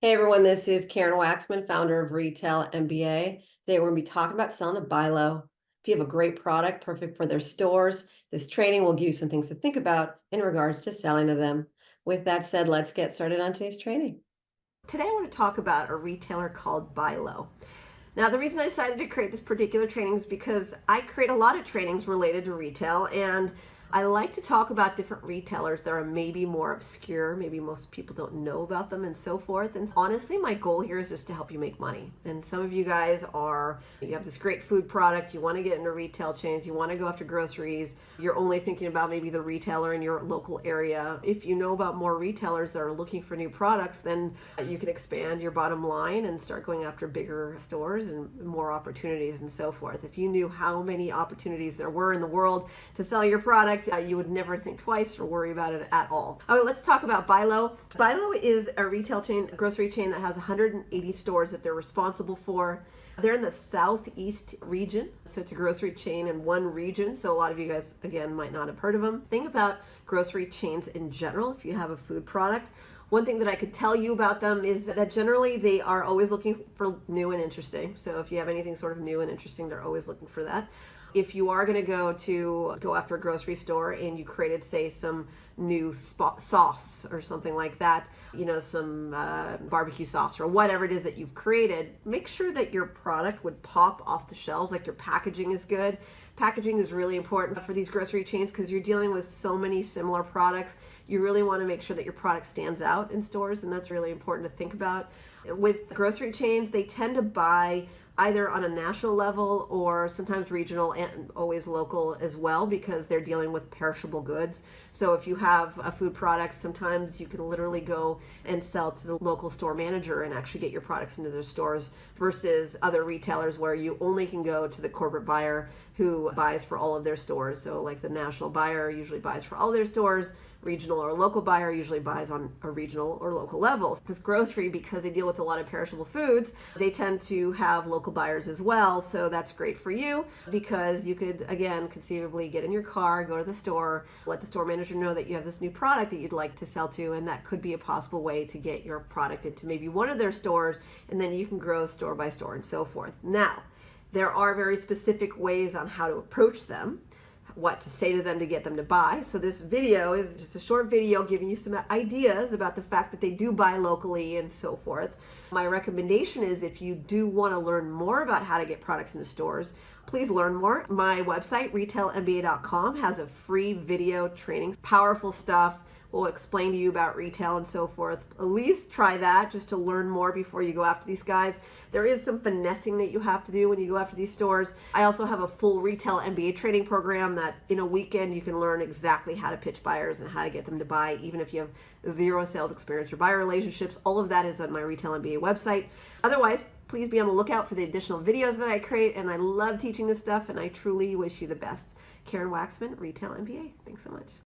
Hey everyone, this is Karen Waksman, founder of Retail MBA. Today we're going to be talking about selling acBi-Lo. If you have a great product perfect for their stores, this training will give you some things to think about in regards to selling to them. With that said, let's get started on today's training. Today I want to talk about a retailer called acBi-Lo. Now, the reason I decided to create this particular training is because I create a lot of trainings related to retail, and I like to talk about different retailers that are maybe more obscure, maybe most people don't know about them and so forth. And honestly, my goal here is just to help you make money. And some of you guys you have this great food product, you want to get into retail chains, you want to go after groceries, you're only thinking about maybe the retailer in your local area. If you know about more retailers that are looking for new products, then you can expand your bottom line and start going after bigger stores and more opportunities and so forth. If you knew how many opportunities there were in the world to sell your product, you would never think twice or worry about it at all. Okay, let's talk about acBi-Lo. acBi-Lo is a retail chain, a grocery chain that has 180 stores that they're responsible for. They're in the southeast region, so it's a grocery chain in one region. So a lot of you guys, again, might not have heard of them. Think about grocery chains in general. If you have a food product, one thing that I could tell you about them is that generally they are always looking for new and interesting. So if you have anything sort of new and interesting, they're always looking for that. If you are going to go after a grocery store and you created, say, some new sauce or something like that, some barbecue sauce or whatever it is that you've created, make sure that your product would pop off the shelves, like your packaging is good. Packaging is really important for these grocery chains because you're dealing with so many similar products. You really want to make sure that your product stands out in stores, and that's really important to think about. With grocery chains, they tend to buy either on a national level or sometimes regional and always local as well, because they're dealing with perishable goods. So if you have a food product, sometimes you can literally go and sell to the local store manager and actually get your products into their stores, versus other retailers where you only can go to the corporate buyer who buys for all of their stores. So like the national buyer usually buys for all their stores, regional or local buyer usually buys on a regional or local level. With grocery, because they deal with a lot of perishable foods, they tend to have local buyers as well. So that's great for you because you could, again, conceivably get in your car, go to the store, let the store manager know that you have this new product that you'd like to sell to, and that could be a possible way to get your product into maybe one of their stores, and then you can grow store by store and so forth. Now, there are very specific ways on how to approach them, what to say to them to get them to buy. So this video is just a short video giving you some ideas about the fact that they do buy locally and so forth. My recommendation is, if you do want to learn more about how to get products into stores, please learn more. My website, retailmba.com, has a free video training, powerful stuff. We'll explain to you about retail and so forth. At least try that just to learn more before you go after these guys. There is some finessing that you have to do when you go after these stores. I also have a full Retail MBA training program that in a weekend you can learn exactly how to pitch buyers and how to get them to buy, even if you have zero sales experience or buyer relationships. All of that is on my Retail MBA website. Otherwise, please be on the lookout for the additional videos that I create, and I love teaching this stuff, and I truly wish you the best. Karen Waksman, Retail MBA. Thanks so much.